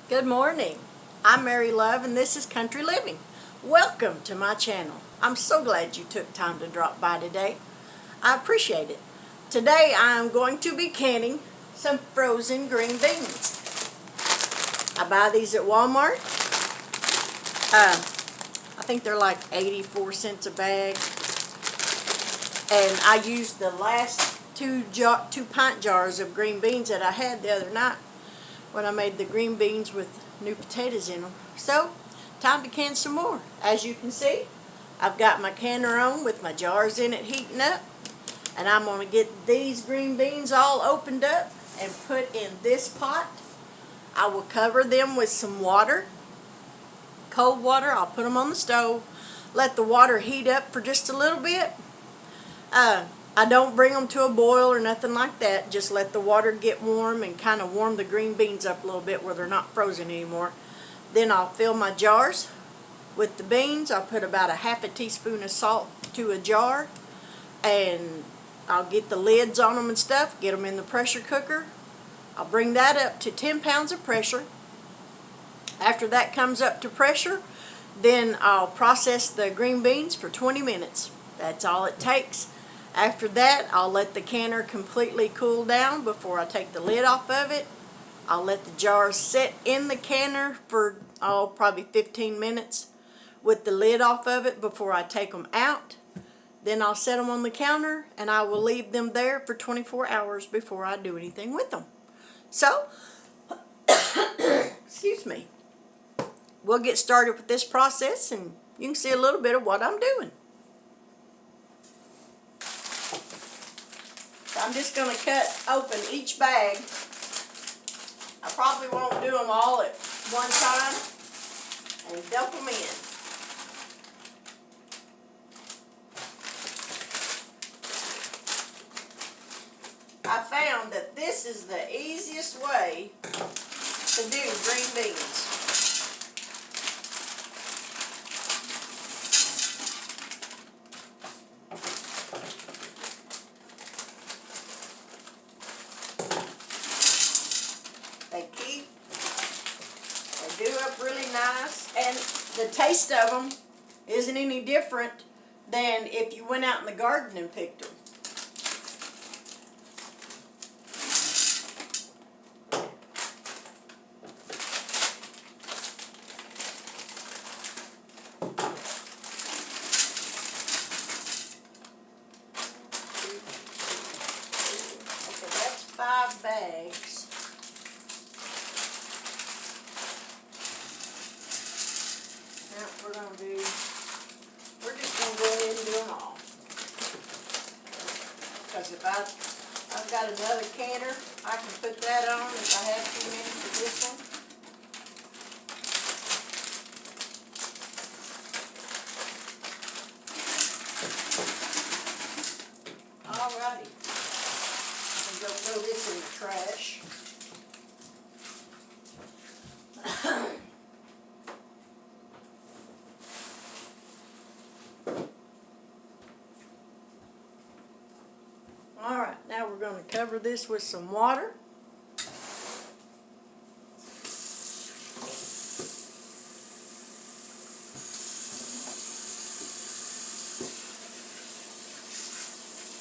Good morning. I'm Mary Love and this is Country Living. Welcome to my channel. I'm so glad you took time to drop by today. I appreciate it. Today I'm going to be canning some frozen green beans. I buy these at Walmart. I think they're like 84 cents a bag. And I used the last two pint jars of green beans that I had the other night when I made the green beans with new potatoes in them. So, time to can some more. As you can see, I've got my canner on with my jars in it heating up. And I'm going to get these green beans all opened up and put in this pot. I will cover them with some water, cold water. I'll put them on the stove, let the water heat up for just a little bit. I don't bring them to a boil or nothing like that. Just let the water get warm and kind of warm the green beans up a little bit where they're not frozen anymore. Then I'll fill my jars with the beans. I'll put about a half a teaspoon of salt to a jar, and I'll get the lids on them and stuff, get them in the pressure cooker. I'll bring that up to 10 pounds of pressure. After that comes up to pressure, then I'll process the green beans for 20 minutes. That's all it takes. After that, I'll let the canner completely cool down before I take the lid off of it. I'll let the jars sit in the canner for, probably 15 minutes with the lid off of it before I take them out. Then I'll set them on the counter and I will leave them there for 24 hours before I do anything with them. So, excuse me. We'll get started with this process and you can see a little bit of what I'm doing. So I'm just going to cut open each bag. I probably won't do them all at one time and dump them in. I found that this is the easiest way to do green beans. They do up really nice, and the taste of them isn't any different than if you went out in the garden and picked them. Okay, that's 5 bags. We're just going to go ahead and do them all. Because if I've got another canner, I can put that on if I have too many for this one. Alrighty. I'm going to throw this in the trash. Alright, now we're going to cover this with some water.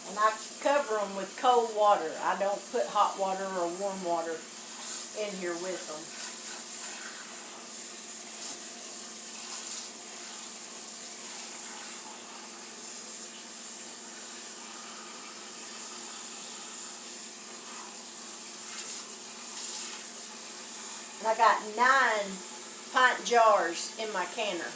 And I cover them with cold water. I don't put hot water or warm water in here with them. And I got 9 pint jars in my canner.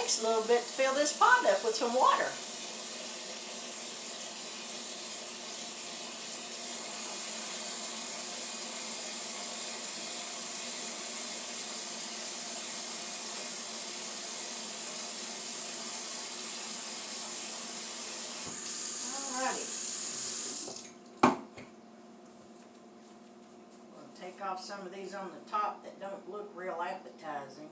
takes a little bit to fill this pot up with some water. Take off some of these on the top that don't look real appetizing.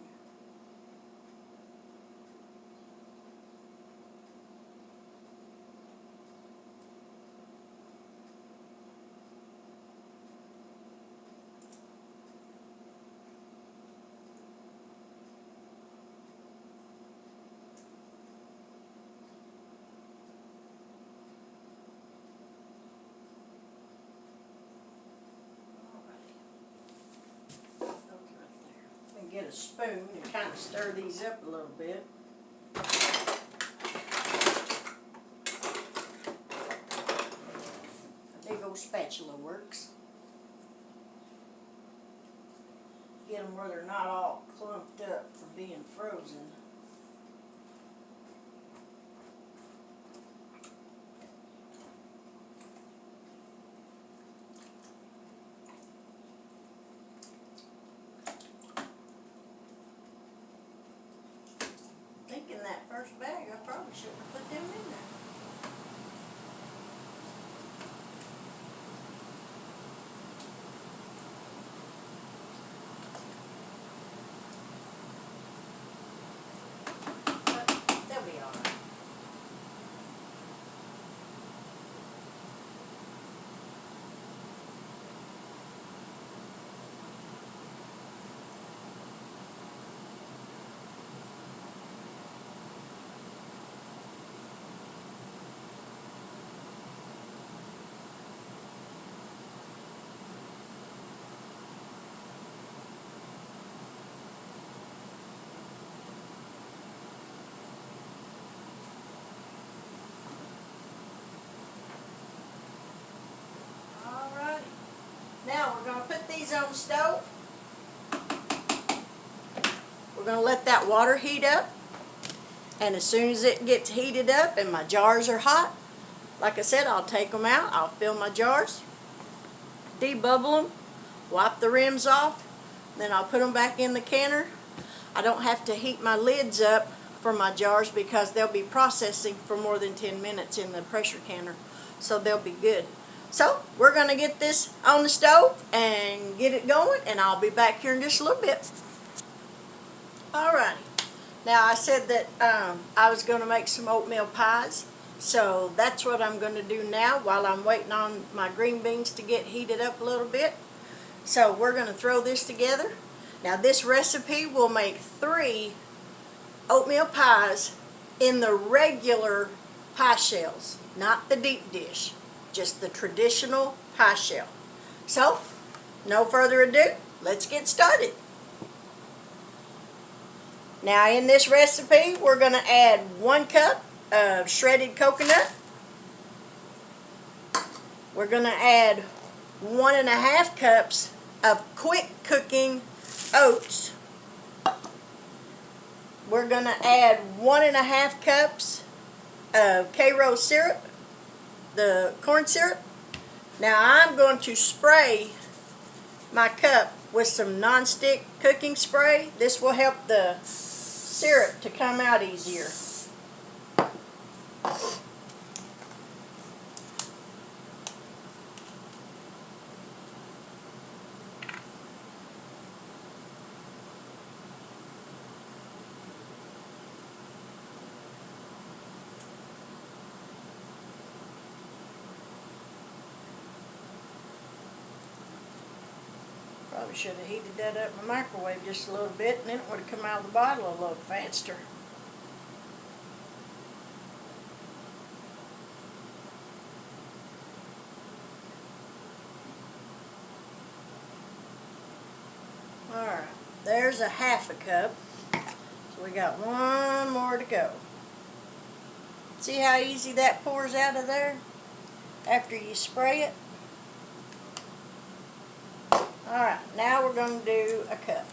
Get a spoon and kind of stir these up a little bit. A big old spatula works. Get them where they're not all clumped up from being frozen. In that first bag, I probably shouldn't have put them in there. But they'll be all right. Now we're going to put these on the stove. We're going to let that water heat up. And as soon as it gets heated up and my jars are hot, like I said, I'll take them out. I'll fill my jars, debubble them, wipe the rims off, then I'll put them back in the canner. I don't have to heat my lids up for my jars because they'll be processing for more than 10 minutes in the pressure canner. So they'll be good. So we're going to get this on the stove and get it going, and I'll be back here in just a little bit. Alrighty. Now I said that I was going to make some oatmeal pies, so that's what I'm going to do now while I'm waiting on my green beans to get heated up a little bit. So we're going to throw this together. Now this recipe will make 3 oatmeal pies in the regular pie shells, not the deep dish. Just the traditional pie shell. So, no further ado, let's get started. Now in this recipe, we're going to add 1 cup of shredded coconut. We're going to add 1.5 cups of quick cooking oats. We're going to add 1.5 cups of karo syrup, the corn syrup. Now I'm going to spray my cup with some non-stick cooking spray. This will help the syrup to come out easier. Probably should have heated that up in the microwave just a little bit, and then it would have come out of the bottle a little faster. Alright, there's a 1/2 cup. So we got 1 more to go. See how easy that pours out of there after you spray it? Alright, now we're going to do a cup.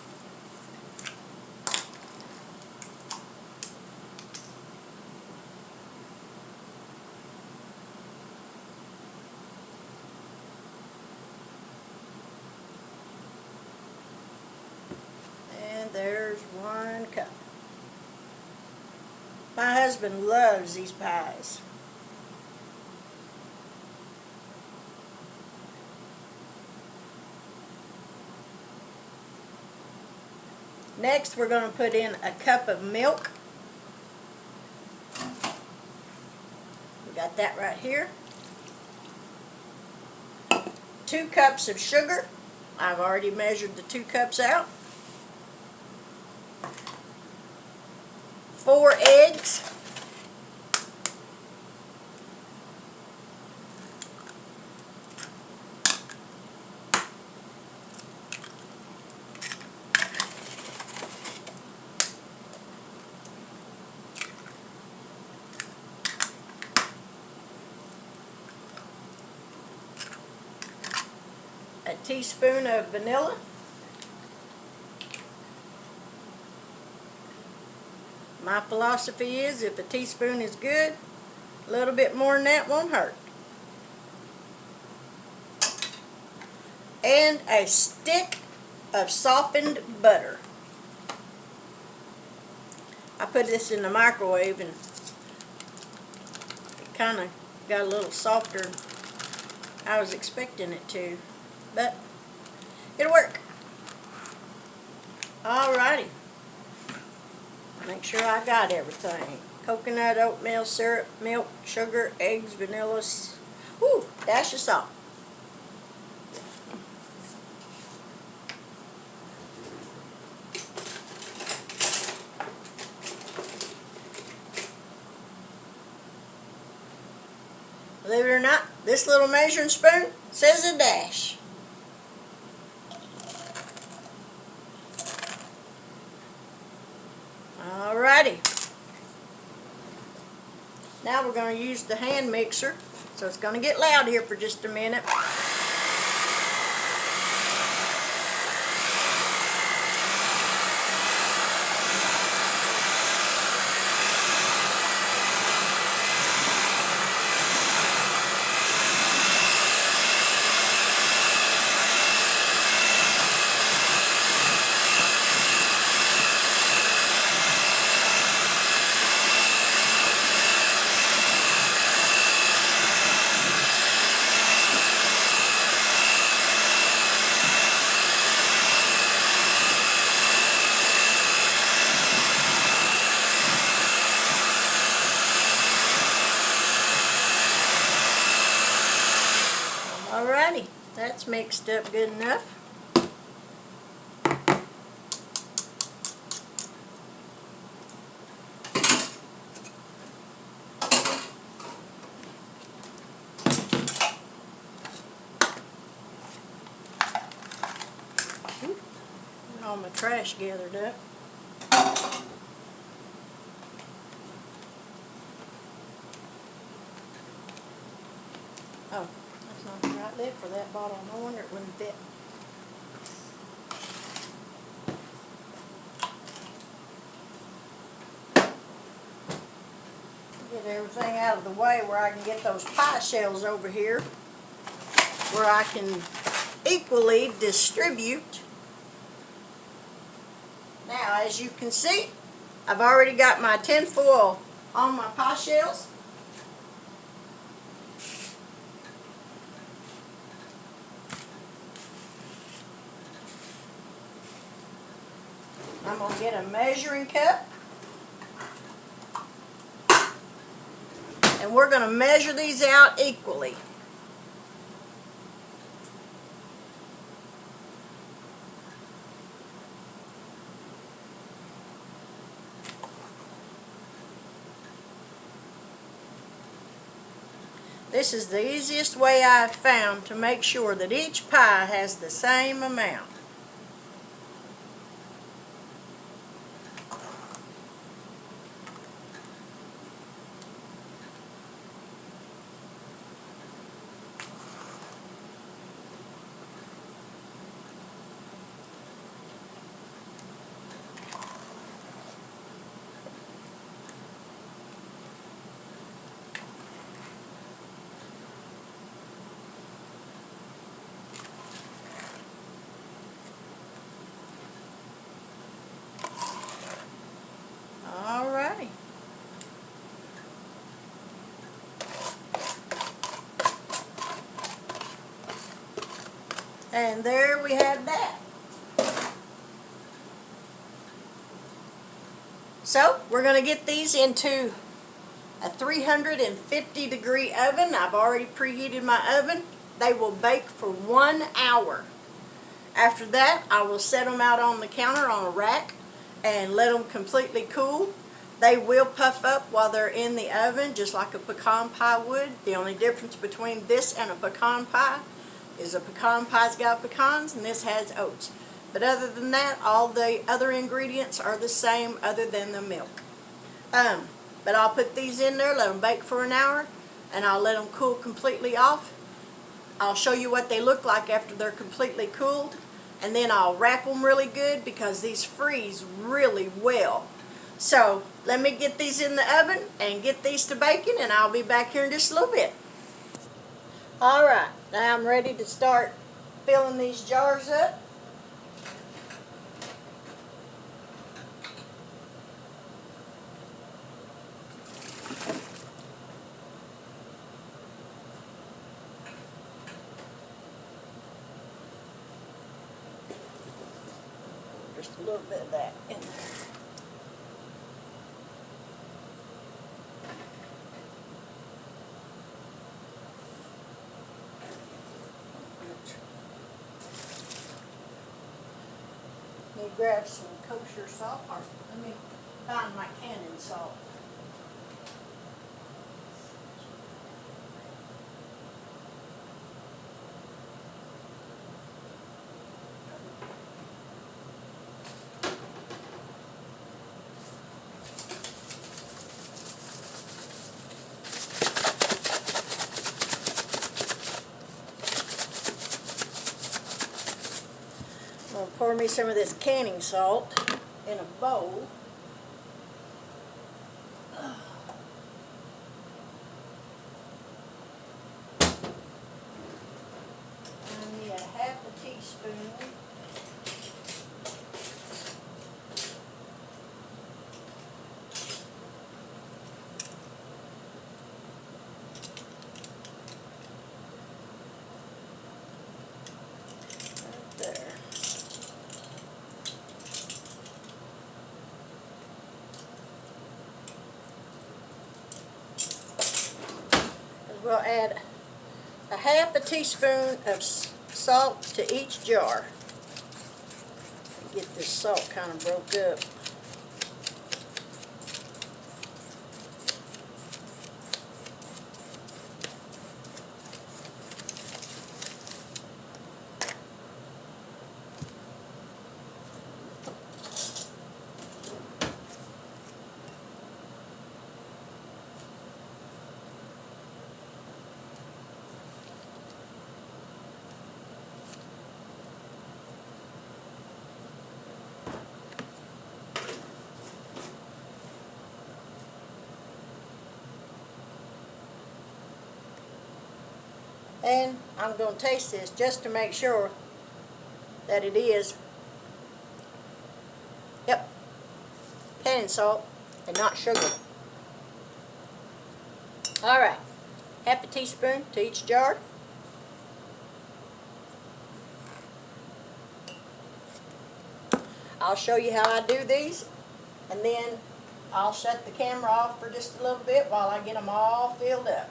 there's 1 cup. My husband loves these pies. Next, we're going to put in a cup of milk. We got that right here. 2 cups of sugar. I've already measured the 2 cups out. 4 eggs. A teaspoon of vanilla. My philosophy is if a teaspoon is good, a little bit more than that won't hurt. And a stick of softened butter. I put this in the microwave and it kind of got a little softer than I was expecting it to, but it'll work. Alrighty. Make sure I got everything. Coconut, oatmeal, syrup, milk, sugar, eggs, vanilla, dash of salt. Believe it or not, this little measuring spoon says a dash. Alrighty. Now we're going to use the hand mixer, so it's going to get loud here for just a minute. Alrighty, that's mixed up good enough. All my trash gathered up. Oh, that's not the right lid for that bottle. No wonder it wouldn't fit. Get everything out of the way where I can get those pie shells over here, where I can equally distribute. Now, as you can see, I've already got my tin foil on my pie shells. I'm going to get a measuring cup. And we're going to measure these out equally. This is the easiest way I've found to make sure that each pie has the same amount. And there we have that. So we're going to get these into a 350 degree oven. I've already preheated my oven. They will bake for 1 hour. After that, I will set them out on the counter on a rack and let them completely cool. They will puff up while they're in the oven, just like a pecan pie would. The only difference between this and a pecan pie is a pecan pie's got pecans and this has oats. But other than that, all the other ingredients are the same other than the milk. But I'll put these in there, let them bake for an hour, and I'll let them cool completely off. I'll show you what they look like after they're completely cooled, and then I'll wrap them really good because these freeze really well. So let me get these in the oven and get these to baking, and I'll be back here in just a little bit. Alright, now I'm ready to start filling these jars up. Just a little bit of that in there. Let me grab some kosher salt, or let me find my cannon salt. I'm going to pour me some of this canning salt in a bowl. I need a half a teaspoon right there. We'll add a half a teaspoon of salt to each jar. Get this salt kind of broke up. And I'm going to taste this just to make sure that it is, yep, canning salt and not sugar. Alright, half a teaspoon to each jar. I'll show you how I do these, and then I'll shut the camera off for just a little bit while I get them all filled up.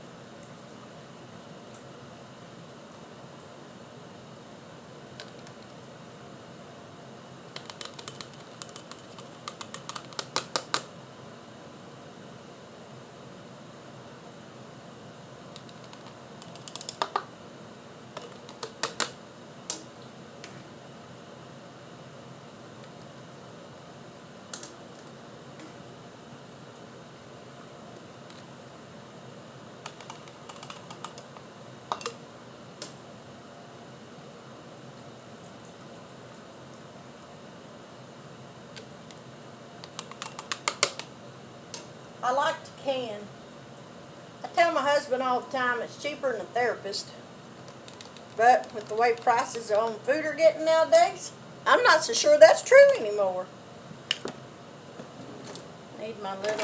I like to can. I tell my husband all the time it's cheaper than a therapist. But with the way prices on food are getting nowadays, I'm not so sure that's true anymore. Need my little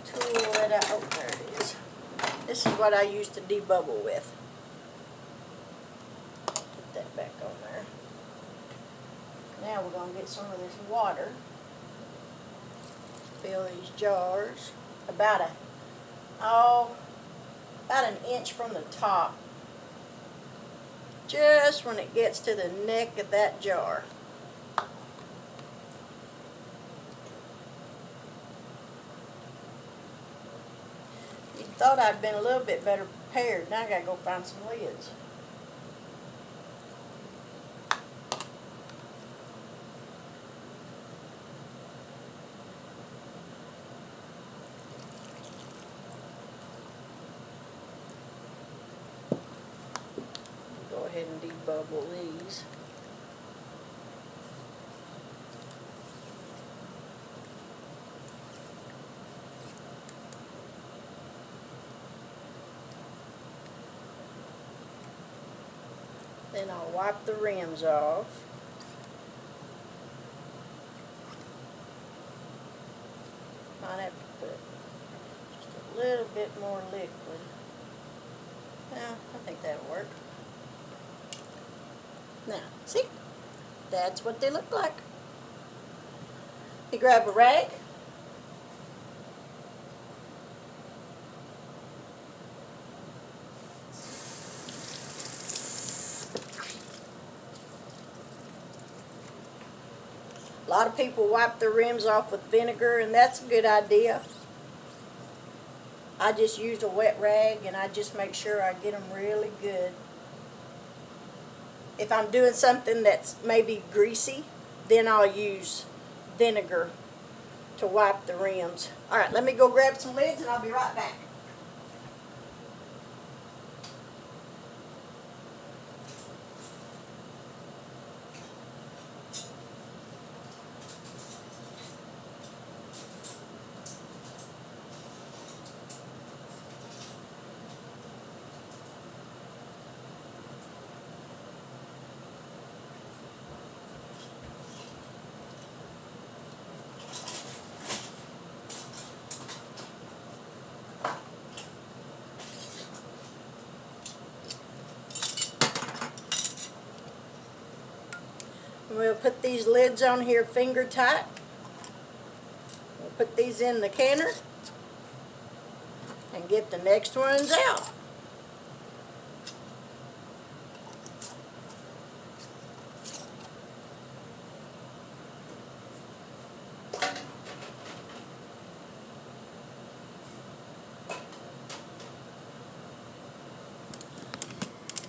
tool that oh, there it is. This is what I use to debubble with. Put that back on there. Now we're going to get some of this water. Fill these jars about an inch from the top. Just when it gets to the neck of that jar. You thought I'd been a little bit better prepared. Now I gotta go find some lids. Go ahead and debubble these. Then I'll wipe the rims off. Might have to put just a little bit more liquid. Yeah, I think that'll work. Now, see? That's what they look like. You grab a rag. A lot of people wipe their rims off with vinegar, and that's a good idea. I just use a wet rag, and I just make sure I get them really good. If I'm doing something that's maybe greasy, then I'll use vinegar to wipe the rims. Alright, let me go grab some lids and I'll be right back. We'll put these lids on here finger tight. We'll put these in the canner and get the next ones out.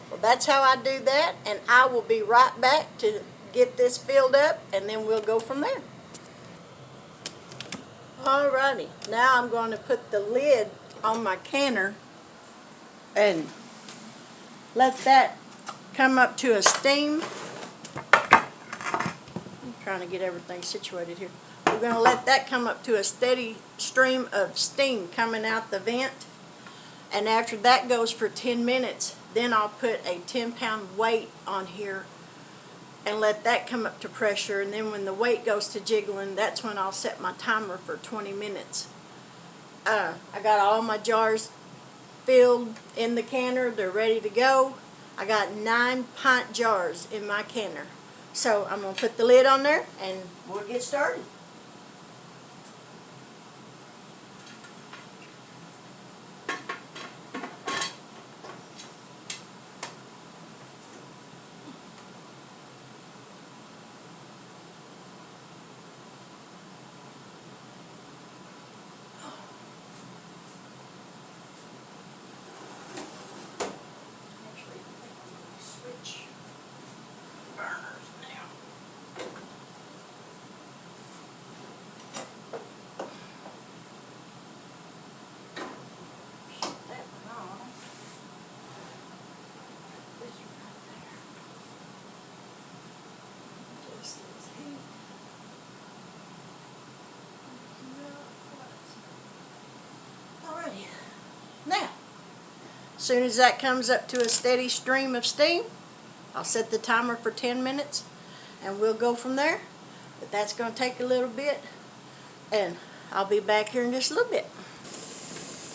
Well, that's how I do that, and I will be right back to get this filled up, and then we'll go from there. Alrighty, now I'm going to put the lid on my canner and let that come up to a steam. I'm trying to get everything situated here. We're going to let that come up to a steady stream of steam coming out the vent, and after that goes for 10 minutes, then I'll put a 10-pound weight on here and let that come up to pressure, and then when the weight goes to jiggling, that's when I'll set my timer for 20 minutes. I got all my jars filled in the canner. They're ready to go. I got 9-pint jars in my canner. So I'm going to put the lid on there and we'll get started. Now, as soon as that comes up to a steady stream of steam, I'll set the timer for 10 minutes and we'll go from there. But that's going to take a little bit, and I'll be back here in just a little bit.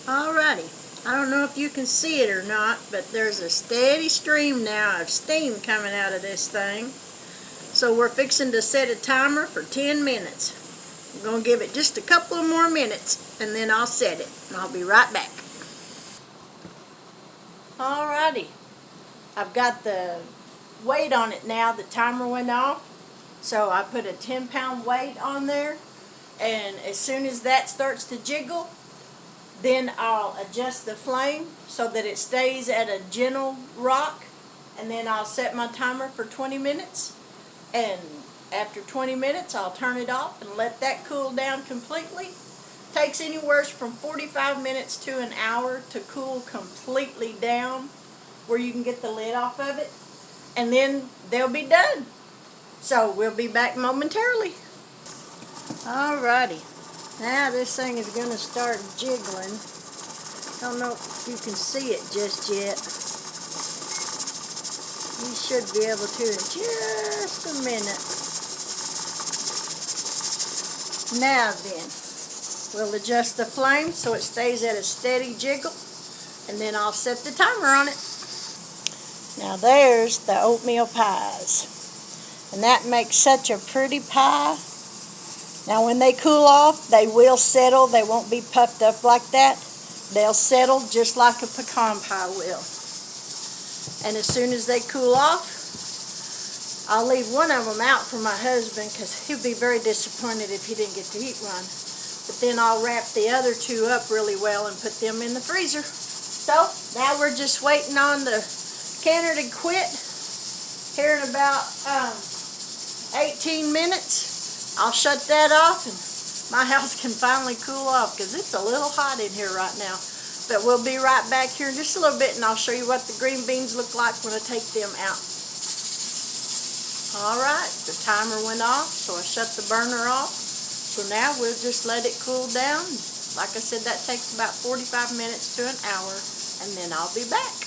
Alrighty, I don't know if you can see it or not, but there's a steady stream now of steam coming out of this thing. So we're fixing to set a timer for 10 minutes. I'm going to give it just a couple of more minutes and then I'll set it. And I'll be right back. Alrighty. I've got the weight on it now. The timer went off. So I put a 10-pound weight on there. And as soon as that starts to jiggle, then I'll adjust the flame so that it stays at a gentle rock. And then I'll set my timer for 20 minutes. And after 20 minutes, I'll turn it off and let that cool down completely. Takes anywhere from 45 minutes to an hour to cool completely down where you can get the lid off of it. And then they'll be done. So we'll be back momentarily. Alrighty. Now this thing is going to start jiggling. Don't know if you can see it just yet. You should be able to in just a minute. Now then, we'll adjust the flame so it stays at a steady jiggle, and then I'll set the timer on it. Now there's the oatmeal pies, and that makes such a pretty pie. Now when they cool off, they will settle. They won't be puffed up like that. They'll settle just like a pecan pie will. And as soon as they cool off, I'll leave one of them out for my husband because he'd be very disappointed if he didn't get to eat one. But then I'll wrap the other two up really well and put them in the freezer. So now we're just waiting on the canner to quit here in about 18 minutes. I'll shut that off and my house can finally cool off because it's a little hot in here right now. But we'll be right back here in just a little bit and I'll show you what the green beans look like when I take them out. Alright, the timer went off, so I shut the burner off. So now we'll just let it cool down. Like I said, that takes about 45 minutes to an hour, and then I'll be back.